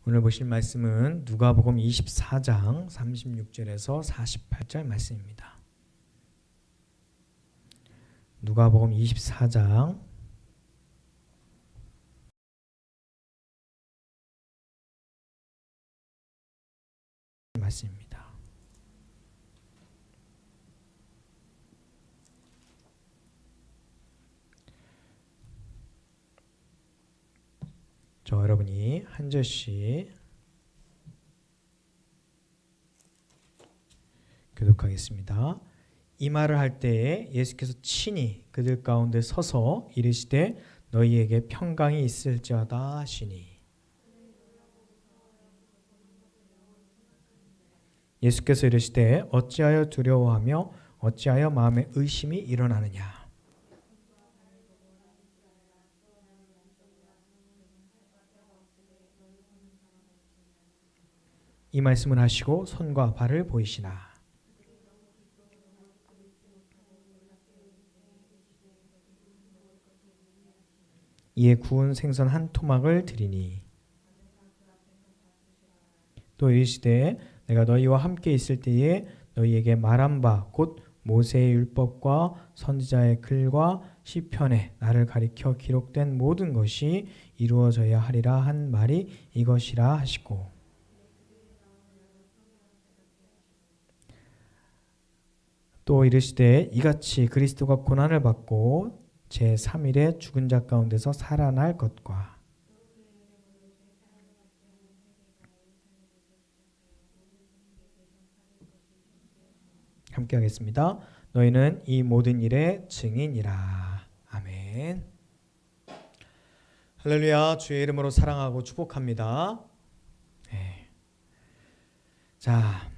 오늘 보실 말씀은 누가복음 24장 36절에서 48절 말씀입니다. 누가복음 24장 말씀입니다. 저 여러분이 한 절씩 교독하겠습니다. 이 말을 할 때에 예수께서 친히 그들 가운데 서서 이르시되 너희에게 평강이 있을지어다 하시니, 예수께서 이르시되 어찌하여 두려워하며 어찌하여 마음에 의심이 일어나느냐. 이 말씀을 하시고 손과 발을 보이시나. 이에 구운 생선 한 토막을 드리니, 또 이르시되 내가 너희와 함께 있을 때에 너희에게 말한 바 곧 모세의 율법과 선지자의 글과 시편에 나를 가리켜 기록된 모든 것이 이루어져야 하리라 한 말이 이것이라 하시고, 또 이르시되 이같이 그리스도가 고난을 받고 제3일에 죽은 자 가운데서 살아날 것과, 함께 하겠습니다. 너희는 이 모든 일의 증인이라. 아멘. 할렐루야. 주의 이름으로 사랑하고 축복합니다. 네. 자,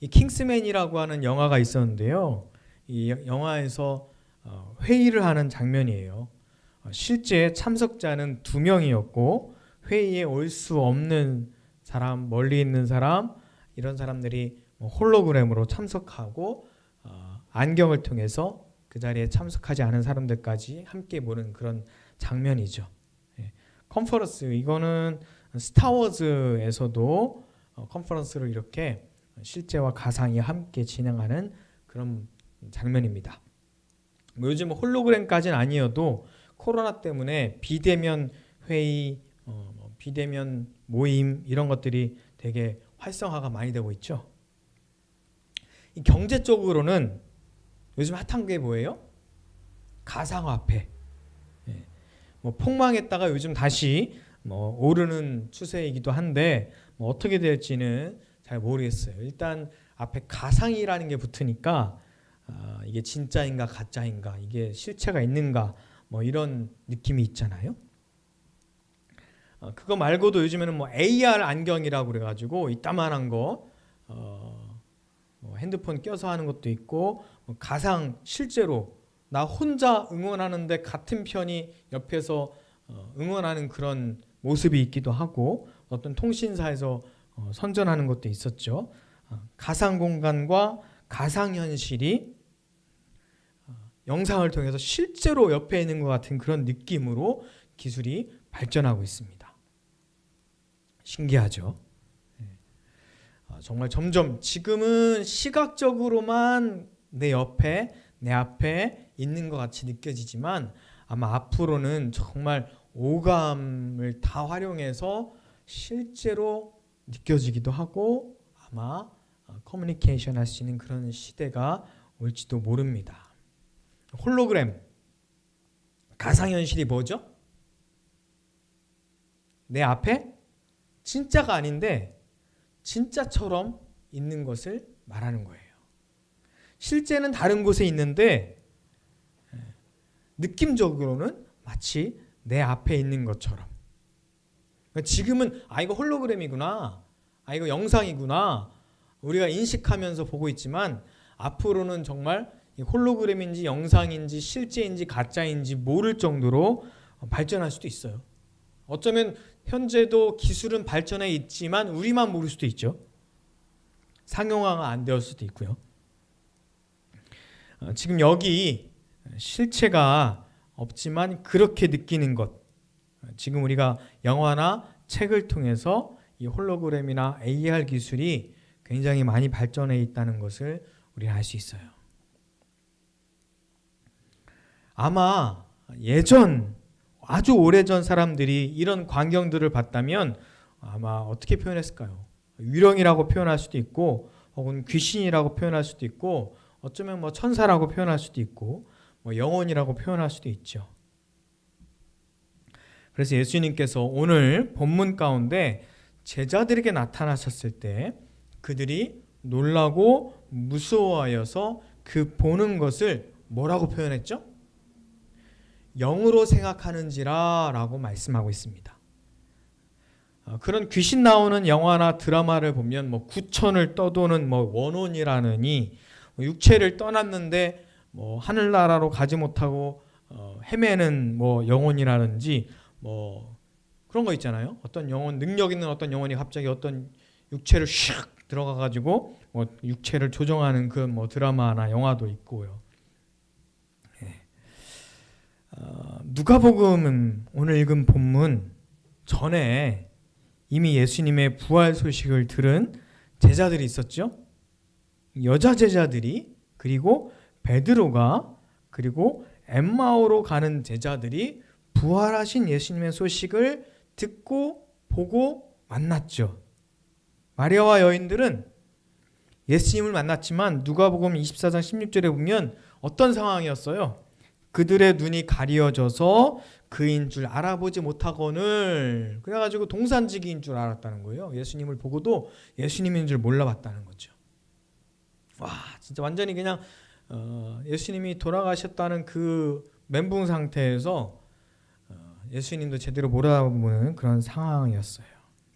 이 킹스맨이라고 하는 영화가 있었는데요. 이 영화에서 회의를 하는 장면이에요. 실제 참석자는 2명이었고 회의에 올 수 없는 사람, 멀리 있는 사람, 이런 사람들이 홀로그램으로 참석하고 안경을 통해서 그 자리에 참석하지 않은 사람들까지 함께 보는 그런 장면이죠. 컨퍼런스, 이거는 스타워즈에서도 컨퍼런스를 이렇게 실제와 가상이 함께 진행하는 그런 장면입니다. 요즘 홀로그램까지는 아니어도 코로나 때문에 비대면 회의, 비대면 모임 이런 것들이 되게 활성화가 많이 되고 있죠. 이 경제적으로는 요즘 핫한 게 뭐예요? 가상화폐. 폭망했다가 요즘 다시 오르는 추세이기도 한데 어떻게 될지는 잘 모르겠어요. 일단 앞에 가상이라는 게 붙으니까 이게 진짜인가 가짜인가, 이게 실체가 있는가, 이런 느낌이 있잖아요. 그거 말고도 요즘에는 AR 안경이라고 그래가지고 이따만한 거 핸드폰 껴서 하는 것도 있고, 가상 실제로 나 혼자 응원하는데 같은 편이 옆에서 응원하는 그런 모습이 있기도 하고, 어떤 통신사에서 선전하는 것도 있었죠. 가상 공간과 가상 현실이 영상을 통해서 실제로 옆에 있는 것 같은 그런 느낌으로 기술이 발전하고 있습니다. 신기하죠? 정말 점점 지금은 시각적으로만 내 옆에, 내 앞에 있는 것 같이 느껴지지만 아마 앞으로는 정말 오감을 다 활용해서 실제로 느껴지기도 하고 아마 커뮤니케이션 할 수 있는 그런 시대가 올지도 모릅니다. 홀로그램, 가상현실이 뭐죠? 내 앞에 진짜가 아닌데 진짜처럼 있는 것을 말하는 거예요. 실제는 다른 곳에 있는데 느낌적으로는 마치 내 앞에 있는 것처럼. 지금은 이거 홀로그램이구나, 이거 영상이구나, 우리가 인식하면서 보고 있지만 앞으로는 정말 홀로그램인지 영상인지 실제인지 가짜인지 모를 정도로 발전할 수도 있어요. 어쩌면 현재도 기술은 발전해 있지만 우리만 모를 수도 있죠. 상용화가 안 되었을 수도 있고요. 지금 여기 실체가 없지만 그렇게 느끼는 것, 지금 우리가 영화나 책을 통해서 이 홀로그램이나 AR 기술이 굉장히 많이 발전해 있다는 것을 우리는 알 수 있어요. 아마 예전 아주 오래전 사람들이 이런 광경들을 봤다면 아마 어떻게 표현했을까요? 유령이라고 표현할 수도 있고 혹은 귀신이라고 표현할 수도 있고 어쩌면 뭐 천사라고 표현할 수도 있고 뭐 영혼이라고 표현할 수도 있죠. 그래서 예수님께서 오늘 본문 가운데 제자들에게 나타나셨을 때 그들이 놀라고 무서워하여서 그 보는 것을 뭐라고 표현했죠? 영으로 생각하는지라 라고 말씀하고 있습니다. 그런 귀신 나오는 영화나 드라마를 보면 뭐 구천을 떠도는 뭐 원혼이라느니 육체를 떠났는데 뭐 하늘나라로 가지 못하고 헤매는 뭐 영혼이라든지 뭐 그런 거 있잖아요. 어떤 영혼, 능력 있는 어떤 영혼이 갑자기 어떤 육체를 샥 들어가 가지고 뭐 육체를 조정하는 그 뭐 드라마나 영화도 있고요. 누가복음 오늘 읽은 본문 전에 이미 예수님의 부활 소식을 들은 제자들이 있었죠. 여자 제자들이 그리고 베드로가 그리고 엠마오로 가는 제자들이 부활하신 예수님의 소식을 듣고 보고 만났죠. 마리아와 여인들은 예수님을 만났지만 누가복음 24장 16절에 보면 어떤 상황이었어요? 그들의 눈이 가려져서 그인 줄 알아보지 못하거늘 그래가지고 동산지기인 줄 알았다는 거예요. 예수님을 보고도 예수님인 줄 몰라봤다는 거죠. 와, 진짜 완전히 그냥 예수님이 돌아가셨다는 그 멘붕 상태에서 예수님도 제대로 몰아보는 그런 상황이었어요.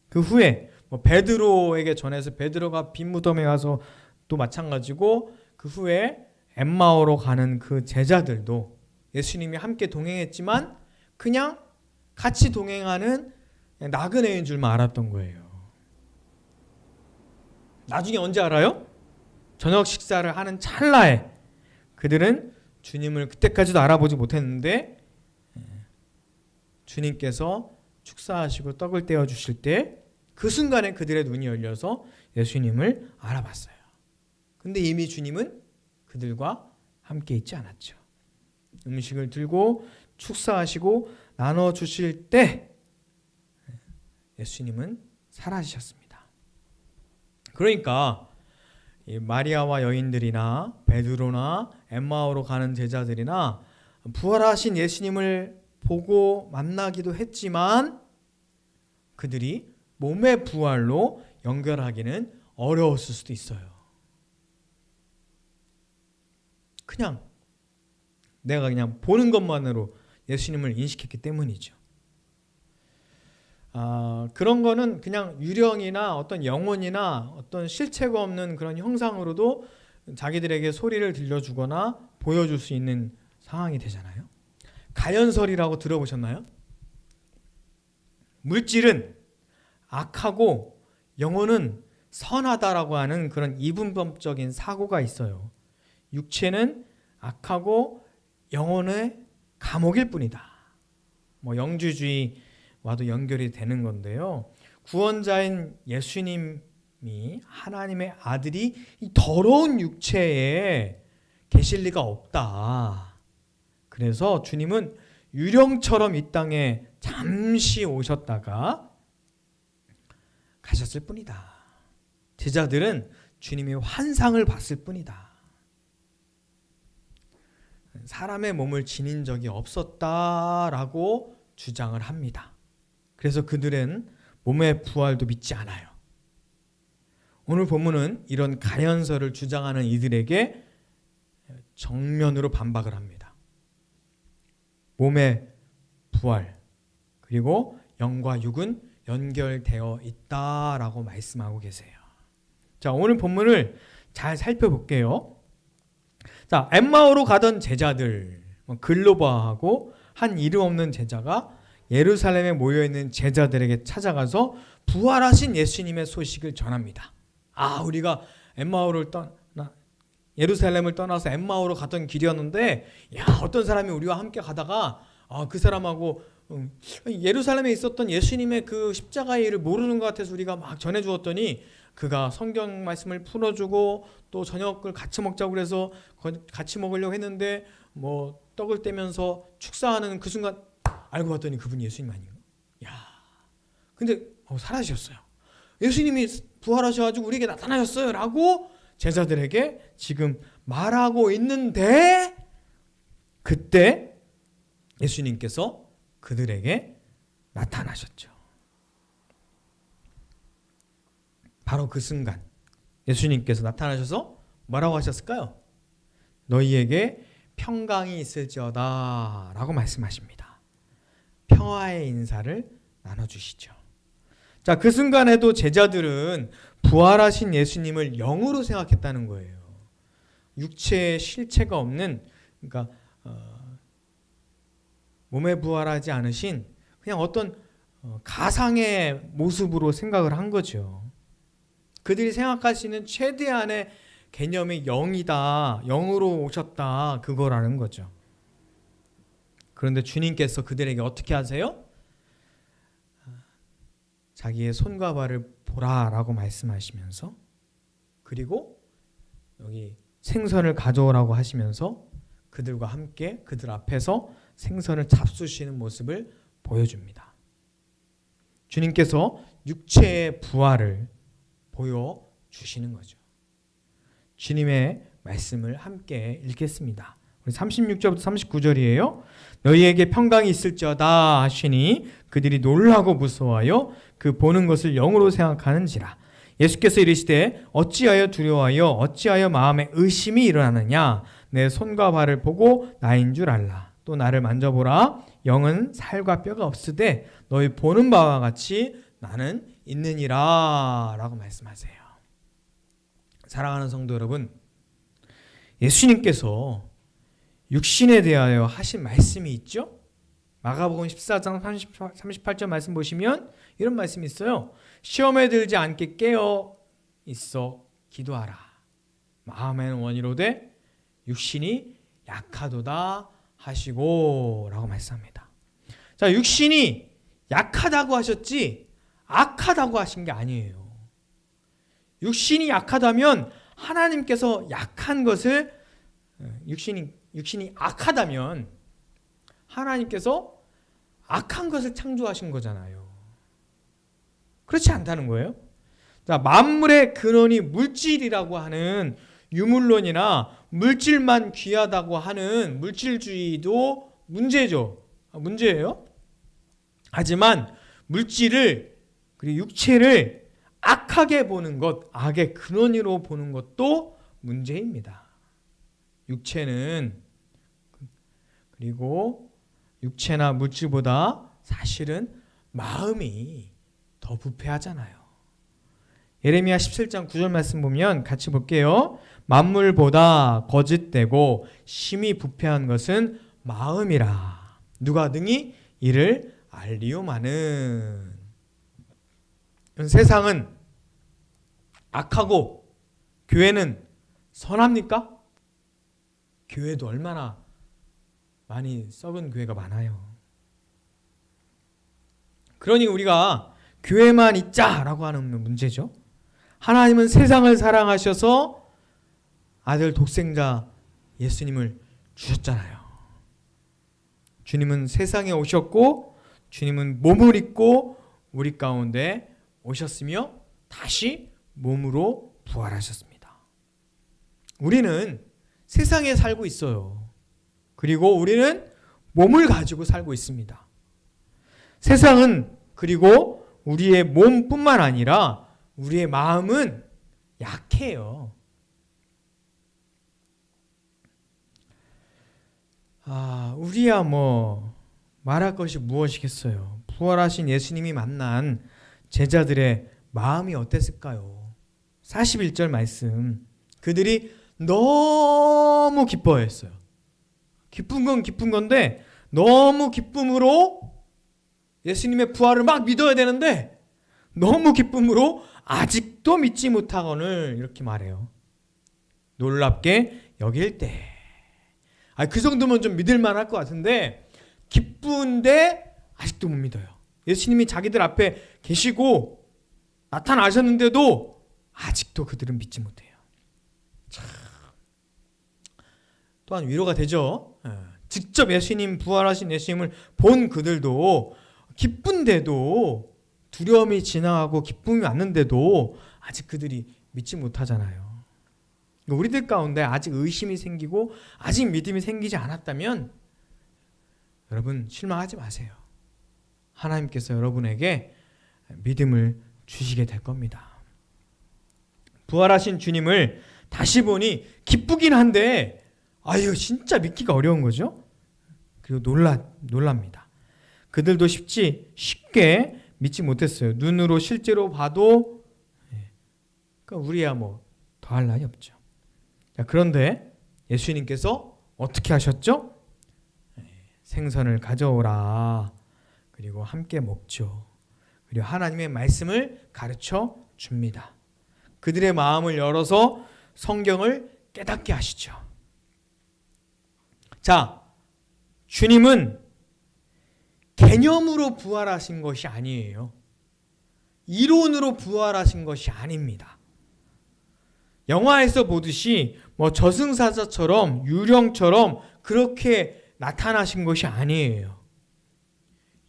그 후에 뭐 베드로에게 전해서 베드로가 빈 무덤에 가서 또 마찬가지고 그 후에 엠마오로 가는 그 제자들도 예수님이 함께 동행했지만 그냥 같이 동행하는 나그네인 줄만 알았던 거예요. 나중에 언제 알아요? 저녁 식사를 하는 찰나에 그들은 주님을 그때까지도 알아보지 못했는데 주님께서 축사하시고 떡을 떼어 주실 때 그 순간에 그들의 눈이 열려서 예수님을 알아봤어요. 근데 이미 주님은 그들과 함께 있지 않았죠. 음식을 들고 축사하시고 나눠 주실 때 예수님은 사라지셨습니다. 그러니까 마리아와 여인들이나 베드로나 엠마오로 가는 제자들이나 부활하신 예수님을 보고 만나기도 했지만 그들이 몸의 부활로 연결하기는 어려웠을 수도 있어요. 그냥 내가 그냥 보는 것만으로 예수님을 인식했기 때문이죠. 그런 거는 그냥 유령이나 어떤 영혼이나 어떤 실체가 없는 그런 형상으로도 자기들에게 소리를 들려주거나 보여줄 수 있는 상황이 되잖아요. 가연설이라고 들어보셨나요? 물질은 악하고 영혼은 선하다라고 하는 그런 이분법적인 사고가 있어요. 육체는 악하고 영혼의 감옥일 뿐이다. 뭐 영주주의와도 연결이 되는 건데요. 구원자인 예수님이 하나님의 아들이 이 더러운 육체에 계실 리가 없다. 그래서 주님은 유령처럼 이 땅에 잠시 오셨다가 가셨을 뿐이다. 제자들은 주님의 환상을 봤을 뿐이다. 사람의 몸을 지닌 적이 없었다라고 주장을 합니다. 그래서 그들은 몸의 부활도 믿지 않아요. 오늘 본문은 이런 가연설을 주장하는 이들에게 정면으로 반박을 합니다. 몸의 부활 그리고 영과 육은 연결되어 있다라고 말씀하고 계세요. 자, 오늘 본문을 잘 살펴볼게요. 자, 엠마오로 가던 제자들, 글로바하고 한 이름 없는 제자가 예루살렘에 모여있는 제자들에게 찾아가서 부활하신 예수님의 소식을 전합니다. 우리가 예루살렘을 떠나서 엠마오로 갔던 길이었는데 어떤 사람이 우리와 함께 가다가 그 사람하고 예루살렘에 있었던 예수님의 그 십자가의 일을 모르는 것 같아서 우리가 막 전해주었더니 그가 성경 말씀을 풀어주고 또 저녁을 같이 먹자고 그래서 같이 먹으려고 했는데 뭐 떡을 떼면서 축사하는 그 순간 알고 봤더니 그분이 예수님 아닌가? 야, 근데 사라지셨어요. 예수님이 부활하셔가지고 우리에게 나타나셨어요 라고 제자들에게 지금 말하고 있는데 그때 예수님께서 그들에게 나타나셨죠. 바로 그 순간 예수님께서 나타나셔서 뭐라고 하셨을까요? 너희에게 평강이 있을지어다 라고 말씀하십니다. 평화의 인사를 나눠주시죠. 자, 그 순간에도 제자들은 부활하신 예수님을 영으로 생각했다는 거예요. 육체의 실체가 없는, 그러니까 몸에 부활하지 않으신 그냥 어떤 가상의 모습으로 생각을 한 거죠. 그들이 생각하시는 최대한의 개념이 영이다, 영으로 오셨다, 그거라는 거죠. 그런데 주님께서 그들에게 어떻게 하세요? 자기의 손과 발을 보라라고 말씀하시면서 그리고 여기 생선을 가져오라고 하시면서 그들과 함께 그들 앞에서 생선을 잡수시는 모습을 보여줍니다. 주님께서 육체의 부활을 보여주시는 거죠. 주님의 말씀을 함께 읽겠습니다. 우리 36절부터 39절이에요. 너희에게 평강이 있을지어다 하시니 그들이 놀라고 무서워하여 그 보는 것을 영으로 생각하는지라. 예수께서 이르시되 어찌하여 두려워하여 어찌하여 마음에 의심이 일어나느냐. 내 손과 발을 보고 나인 줄 알라. 또 나를 만져보라. 영은 살과 뼈가 없으되 너희 보는 바와 같이 나는 있느니라 라고 말씀하세요. 사랑하는 성도 여러분, 예수님께서 육신에 대하여 하신 말씀이 있죠? 마가복음 14장 38절 말씀 보시면 이런 말씀이 있어요. 시험에 들지 않게 깨어 있어 기도하라. 마음에는 원이로되 육신이 약하도다 하시고 라고 말씀합니다. 자, 육신이 약하다고 하셨지 악하다고 하신 게 아니에요. 육신이 약하다면 하나님께서 약한 것을 육신이 악하다면 하나님께서 악한 것을 창조하신 거잖아요. 그렇지 않다는 거예요. 자, 만물의 근원이 물질이라고 하는 유물론이나 물질만 귀하다고 하는 물질주의도 문제죠. 문제예요. 하지만 물질을 그리고 육체를 악하게 보는 것, 악의 근원으로 보는 것도 문제입니다. 육체는 그리고 육체나 물질보다 사실은 마음이 더 부패하잖아요. 예레미야 17장 9절 말씀 보면 같이 볼게요. 만물보다 거짓되고 심히 부패한 것은 마음이라. 누가 능히 이를 알리오마는. 세상은 악하고 교회는 선합니까? 교회도 얼마나 많이 썩은 교회가 많아요. 그러니 우리가 교회만 있자라고 하는 문제죠. 하나님은 세상을 사랑하셔서 아들 독생자 예수님을 주셨잖아요. 주님은 세상에 오셨고 주님은 몸을 입고 우리 가운데 오셨으며 다시 몸으로 부활하셨습니다. 우리는 세상에 살고 있어요. 그리고 우리는 몸을 가지고 살고 있습니다. 세상은 그리고 우리의 몸뿐만 아니라 우리의 마음은 약해요. 우리야 뭐 말할 것이 무엇이겠어요. 부활하신 예수님이 만난 제자들의 마음이 어땠을까요? 41절 말씀. 그들이 너무 기뻐했어요. 기쁜 건 기쁜 건데 너무 기쁨으로 예수님의 부활을 막 믿어야 되는데 너무 기쁨으로 아직도 믿지 못하거늘 이렇게 말해요. 놀랍게 여길 때. 그 정도면 좀 믿을 만할 것 같은데 기쁜데 아직도 못 믿어요. 예수님이 자기들 앞에 계시고 나타나셨는데도 아직도 그들은 믿지 못해요. 참. 또한 위로가 되죠. 직접 예수님, 부활하신 예수님을 본 그들도 기쁜데도, 두려움이 지나가고 기쁨이 왔는데도 아직 그들이 믿지 못하잖아요. 우리들 가운데 아직 의심이 생기고 아직 믿음이 생기지 않았다면 여러분 실망하지 마세요. 하나님께서 여러분에게 믿음을 주시게 될 겁니다. 부활하신 주님을 다시 보니 기쁘긴 한데 이거 진짜 믿기가 어려운 거죠. 그리고 놀랍니다. 그들도 쉽게 믿지 못했어요. 눈으로 실제로 봐도 그러니까 우리야 뭐 더할 나위 없죠. 자, 그런데 예수님께서 어떻게 하셨죠? 생선을 가져오라. 그리고 함께 먹죠. 그리고 하나님의 말씀을 가르쳐 줍니다. 그들의 마음을 열어서 성경을 깨닫게 하시죠. 자, 주님은 개념으로 부활하신 것이 아니에요. 이론으로 부활하신 것이 아닙니다. 영화에서 보듯이 뭐 저승사자처럼 유령처럼 그렇게 나타나신 것이 아니에요.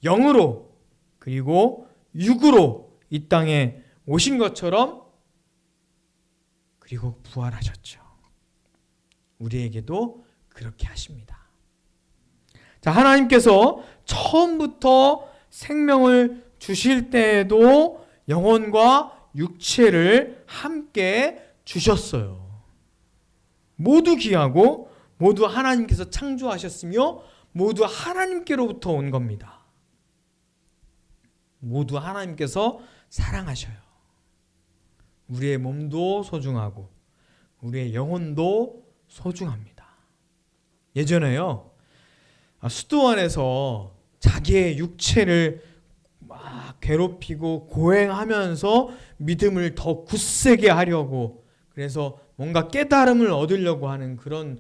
영으로 그리고 육으로 이 땅에 오신 것처럼 그리고 부활하셨죠. 우리에게도 그렇게 하십니다. 자, 하나님께서 처음부터 생명을 주실 때에도 영혼과 육체를 함께 주셨어요. 모두 귀하고 모두 하나님께서 창조하셨으며 모두 하나님께로부터 온 겁니다. 모두 하나님께서 사랑하셔요. 우리의 몸도 소중하고 우리의 영혼도 소중합니다. 예전에요, 수도원에서 자기의 육체를 막 괴롭히고 고행하면서 믿음을 더 굳세게 하려고, 그래서 뭔가 깨달음을 얻으려고 하는 그런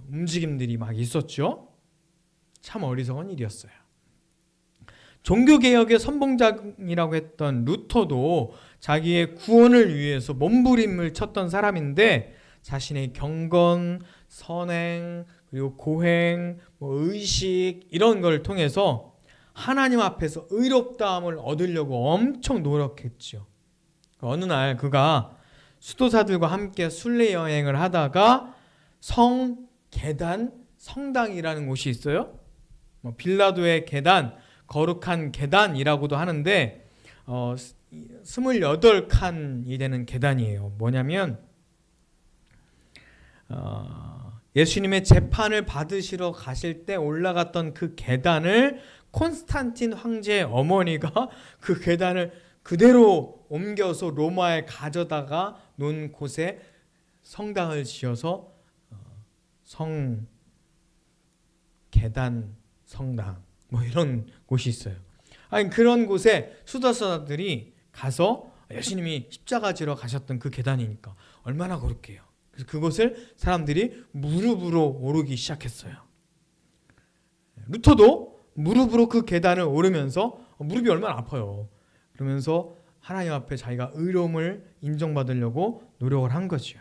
움직임들이 막 있었죠. 참 어리석은 일이었어요. 종교개혁의 선봉장이라고 했던 루터도 자기의 구원을 위해서 몸부림을 쳤던 사람인데 자신의 경건, 선행, 그리고 고행, 의식 이런 걸 통해서 하나님 앞에서 의롭다함을 얻으려고 엄청 노력했죠. 어느 날 그가 수도사들과 함께 순례 여행을 하다가 성당이라는 곳이 있어요. 빌라도의 계단, 거룩한 계단이라고도 하는데 28칸이 되는 계단이에요. 뭐냐면 예수님의 재판을 받으시러 가실 때 올라갔던 그 계단을 콘스탄틴 황제의 어머니가 그 계단을 그대로 옮겨서 로마에 가져다가 놓은 곳에 성당을 지어서 계단 성당 이런 곳이 있어요. 아니, 그런 곳에 수도사들이 가서 예수님이 십자가 지러 가셨던 그 계단이니까 얼마나 거룩해요. 그래서 그곳을 사람들이 무릎으로 오르기 시작했어요. 루터도 무릎으로 그 계단을 오르면서 무릎이 얼마나 아파요. 그러면서 하나님 앞에 자기가 의로움을 인정받으려고 노력을 한 거죠.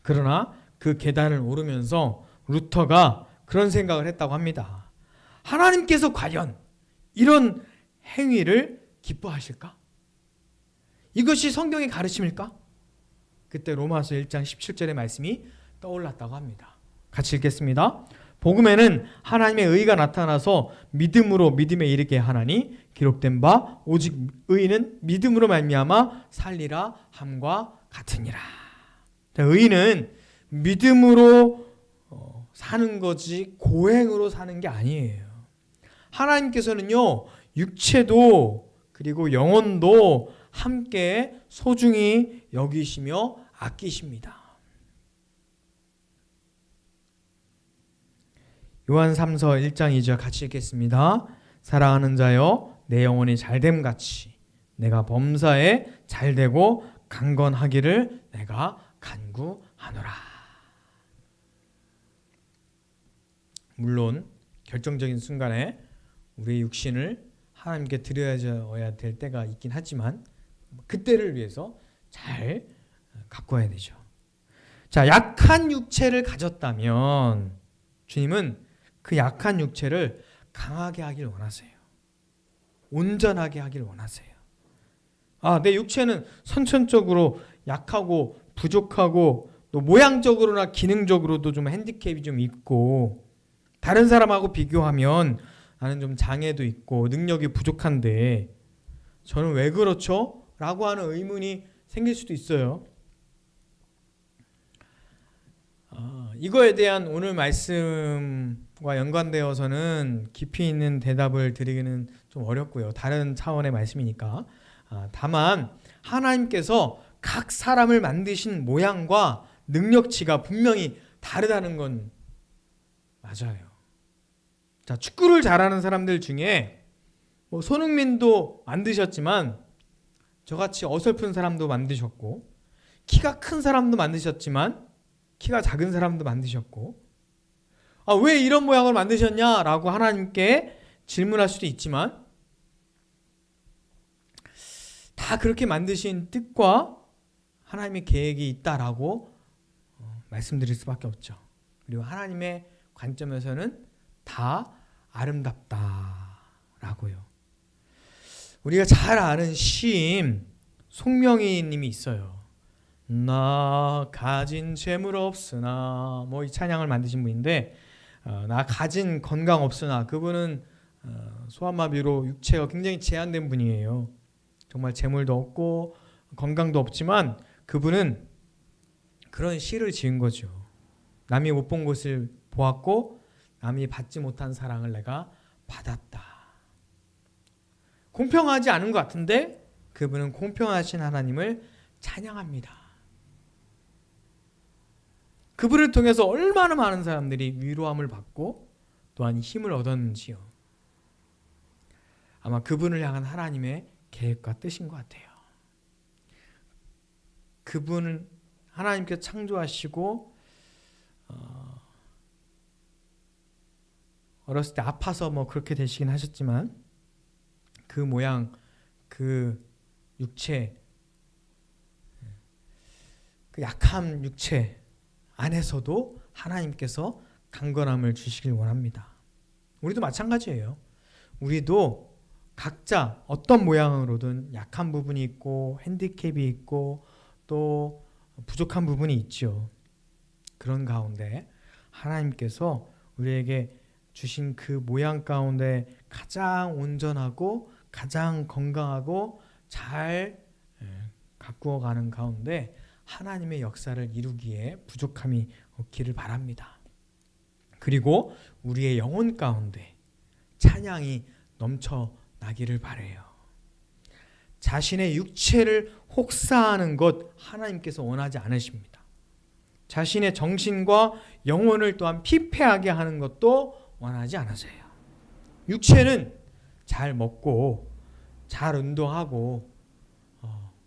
그러나 그 계단을 오르면서 루터가 그런 생각을 했다고 합니다. 하나님께서 과연 이런 행위를 기뻐하실까? 이것이 성경의 가르침일까? 그때 로마서 1장 17절의 말씀이 떠올랐다고 합니다. 같이 읽겠습니다. 복음에는 하나님의 의가 나타나서 믿음으로 믿음에 이르게 하나니 기록된 바 오직 의인은 믿음으로 말미암아 살리라 함과 같으니라. 의인은 믿음으로 사는 거지 고행으로 사는 게 아니에요. 하나님께서는요, 육체도 그리고 영혼도 함께 소중히 여기시며 아끼십니다. 요한 3서 1장 2절 같이 읽겠습니다. 사랑하는 자여 내 영혼이 잘됨 같이 내가 범사에 잘되고 강건하기를 내가 간구하노라. 물론 결정적인 순간에 우리의 육신을 하나님께 드려야 될 때가 있긴 하지만 그때를 위해서 잘 가꿔야 되죠. 자, 약한 육체를 가졌다면 주님은 그 약한 육체를 강하게 하길 원하세요. 온전하게 하길 원하세요. 내 육체는 선천적으로 약하고 부족하고 또 모양적으로나 기능적으로도 좀 핸디캡이 좀 있고 다른 사람하고 비교하면 나는 좀 장애도 있고 능력이 부족한데 저는 왜 그렇죠? 라고 하는 의문이 생길 수도 있어요. 이거에 대한 오늘 말씀과 연관되어서는 깊이 있는 대답을 드리기는 좀 어렵고요. 다른 차원의 말씀이니까. 다만 하나님께서 각 사람을 만드신 모양과 능력치가 분명히 다르다는 건 맞아요. 자, 축구를 잘하는 사람들 중에 손흥민도 만드셨지만 저같이 어설픈 사람도 만드셨고 키가 큰 사람도 만드셨지만 키가 작은 사람도 만드셨고 왜 이런 모양을 만드셨냐라고 하나님께 질문할 수도 있지만 다 그렇게 만드신 뜻과 하나님의 계획이 있다라고 말씀드릴 수밖에 없죠. 그리고 하나님의 관점에서는 다 아름답다라고요. 우리가 잘 아는 시인 송명희 님이 있어요. 나 가진 재물 없으나 이 찬양을 만드신 분인데 나 가진 건강 없으나 그분은 소아마비로 육체가 굉장히 제한된 분이에요. 정말 재물도 없고 건강도 없지만 그분은 그런 시를 지은 거죠. 남이 못 본 것을 보았고 남이 받지 못한 사랑을 내가 받았다. 공평하지 않은 것 같은데 그분은 공평하신 하나님을 찬양합니다. 그분을 통해서 얼마나 많은 사람들이 위로함을 받고 또한 힘을 얻었는지요. 아마 그분을 향한 하나님의 계획과 뜻인 것 같아요. 그분은 하나님께서 창조하시고 어렸을 때 아파서 그렇게 되시긴 하셨지만 그 모양, 그 육체, 그 약한 육체 안에서도 하나님께서 강건함을 주시길 원합니다. 우리도 마찬가지예요. 우리도 각자 어떤 모양으로든 약한 부분이 있고 핸디캡이 있고 또 부족한 부분이 있죠. 그런 가운데 하나님께서 우리에게 주신 그 모양 가운데 가장 온전하고 가장 건강하고 잘 가꾸어가는 가운데 하나님의 역사를 이루기에 부족함이 없기를 바랍니다. 그리고 우리의 영혼 가운데 찬양이 넘쳐나기를 바라요. 자신의 육체를 혹사하는 것 하나님께서 원하지 않으십니다. 자신의 정신과 영혼을 또한 피폐하게 하는 것도 원하지 않으세요. 육체는 잘 먹고 잘 운동하고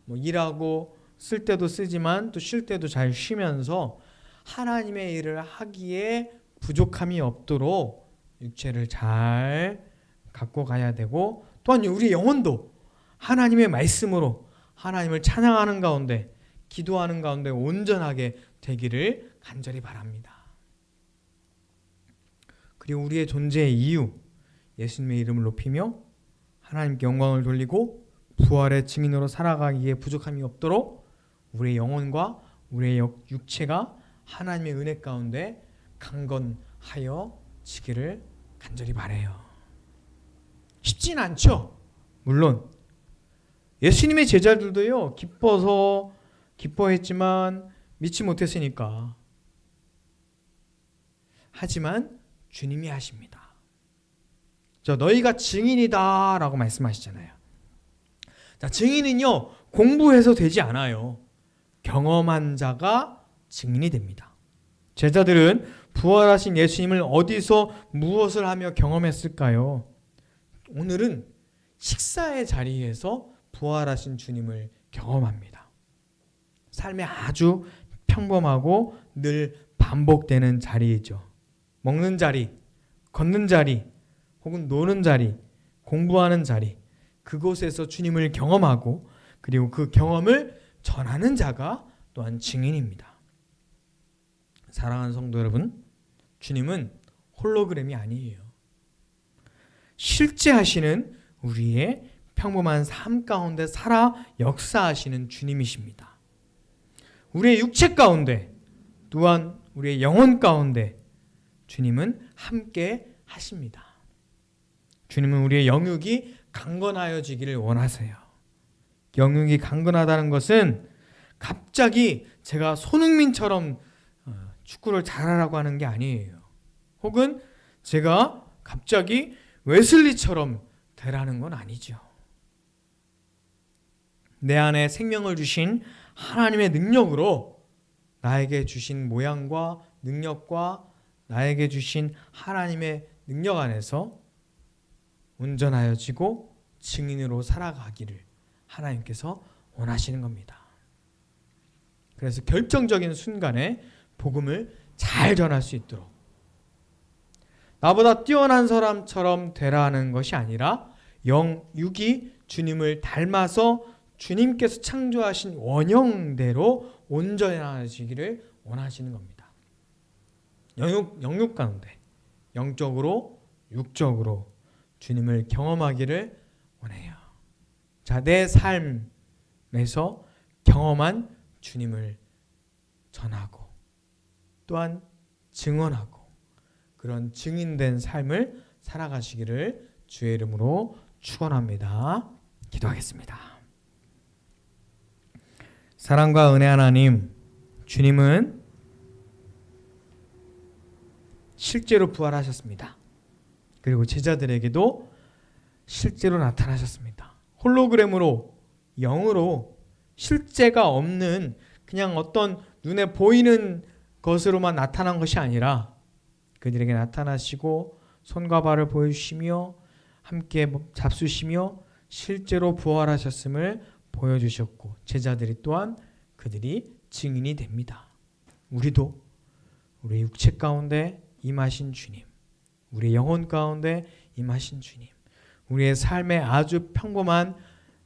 일하고 쓸 때도 쓰지만 또 쉴 때도 잘 쉬면서 하나님의 일을 하기에 부족함이 없도록 육체를 잘 갖고 가야 되고 또한 우리 영혼도 하나님의 말씀으로 하나님을 찬양하는 가운데 기도하는 가운데 온전하게 되기를 간절히 바랍니다. 그리고 우리의 존재의 이유 예수님의 이름을 높이며 하나님께 영광을 돌리고 부활의 증인으로 살아가기에 부족함이 없도록 우리의 영혼과 우리의 육체가 하나님의 은혜 가운데 강건하여 지기를 간절히 바라요. 쉽진 않죠. 물론 예수님의 제자들도요 기뻐했지만 믿지 못했으니까. 하지만 주님이 하십니다. 너희가 증인이다 라고 말씀하시잖아요. 자, 증인은요 공부해서 되지 않아요. 경험한 자가 증인이 됩니다. 제자들은 부활하신 예수님을 어디서 무엇을 하며 경험했을까요? 오늘은 식사의 자리에서 부활하신 주님을 경험합니다. 삶의 아주 평범하고 늘 반복되는 자리이죠. 먹는 자리, 걷는 자리, 혹은 노는 자리, 공부하는 자리, 그곳에서 주님을 경험하고 그리고 그 경험을 전하는 자가 또한 증인입니다. 사랑하는 성도 여러분, 주님은 홀로그램이 아니에요. 실제 하시는 우리의 평범한 삶 가운데 살아 역사하시는 주님이십니다. 우리의 육체 가운데 또한 우리의 영혼 가운데 주님은 함께 하십니다. 주님은 우리의 영육이 강건하여지기를 원하세요. 영육이 강건하다는 것은 갑자기 제가 손흥민처럼 축구를 잘하라고 하는 게 아니에요. 혹은 제가 갑자기 웨슬리처럼 되라는 건 아니죠. 내 안에 생명을 주신 하나님의 능력으로 나에게 주신 모양과 능력과 나에게 주신 하나님의 능력 안에서 온전하여지고 증인으로 살아가기를 하나님께서 원하시는 겁니다. 그래서 결정적인 순간에 복음을 잘 전할 수 있도록 나보다 뛰어난 사람처럼 되라는 것이 아니라 영육이 주님을 닮아서 주님께서 창조하신 원형대로 온전해지기를 원하시는 겁니다. 영육 가운데 영적으로 육적으로 주님을 경험하기를 원해요. 자, 내 삶에서 경험한 주님을 전하고 또한 증언하고 그런 증인된 삶을 살아가시기를 주의 이름으로 축원합니다. 기도하겠습니다. 사랑과 은혜 하나님, 주님은 실제로 부활하셨습니다. 그리고 제자들에게도 실제로 나타나셨습니다. 홀로그램으로, 영으로 실제가 없는 그냥 어떤 눈에 보이는 것으로만 나타난 것이 아니라 그들에게 나타나시고 손과 발을 보여주시며 함께 잡수시며 실제로 부활하셨음을 보여주셨고 제자들이 또한 그들이 증인이 됩니다. 우리도 우리 육체 가운데 임하신 주님, 우리 영혼 가운데 임하신 주님, 우리의 삶의 아주 평범한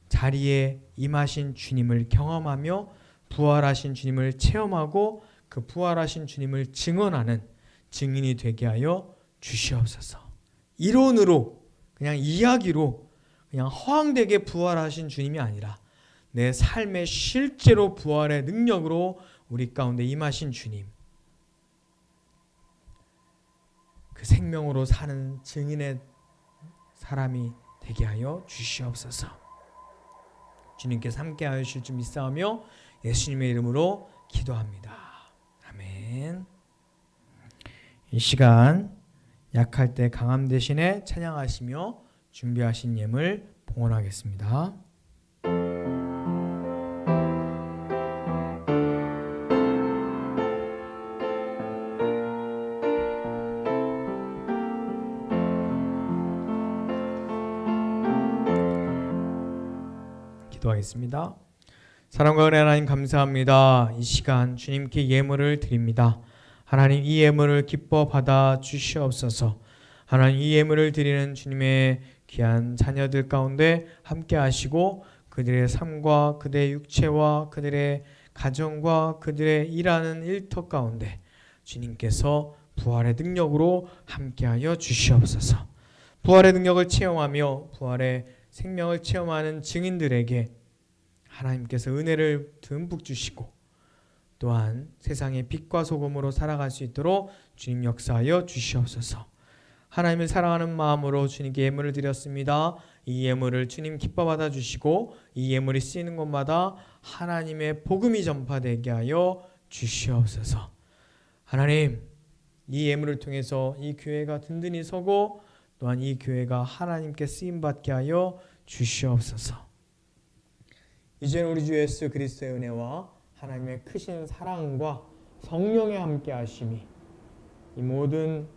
자리에 임하신 주님을 경험하며 부활하신 주님을 체험하고 그 부활하신 주님을 증언하는 증인이 되게 하여 주시옵소서. 이론으로 그냥 이야기로 그냥 허황되게 부활하신 주님이 아니라 내 삶의 실제로 부활의 능력으로 우리 가운데 임하신 주님, 그 생명으로 사는 증인의 사람이 되게 하여 주시옵소서. 주님께서 함께 하실 줄 믿사오며 예수님의 이름으로 기도합니다. 아멘. 이 시간 약할 때 강함 대신에 찬양하시며 준비하신 예물 봉헌하겠습니다. 기도하겠습니다. 사랑과 은혜 하나님 감사합니다. 이 시간 주님께 예물을 드립니다. 하나님 이 예물을 기뻐 받아 주시옵소서. 하나님 이 예물을 드리는 주님의 귀한 자녀들 가운데 함께 하시고 그들의 삶과 그들의 육체와 그들의 가정과 그들의 일하는 일터 가운데 주님께서 부활의 능력으로 함께하여 주시옵소서. 부활의 능력을 체험하며 부활의 생명을 체험하는 증인들에게 하나님께서 은혜를 듬뿍 주시고 또한 세상의 빛과 소금으로 살아갈 수 있도록 주님 역사하여 주시옵소서. 하나님을 사랑하는 마음으로 주님께 예물을 드렸습니다. 이 예물을 주님 기뻐 받아 주시고 이 예물이 쓰이는 곳마다 하나님의 복음이 전파되게 하여 주시옵소서. 하나님, 이 예물을 통해서 이 교회가 든든히 서고 또한 이 교회가 하나님께 쓰임받게 하여 주시옵소서. 이제는 우리 주 예수 그리스도의 은혜와 하나님의 크신 사랑과 성령의 함께 하심이 이 모든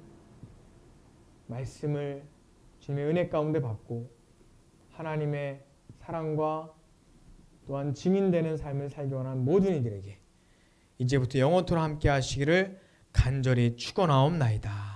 말씀을 주님의 은혜 가운데 받고 하나님의 사랑과 또한 증인되는 삶을 살기 원하는 모든 이들에게 이제부터 영원토록 함께 하시기를 간절히 축원하옵나이다.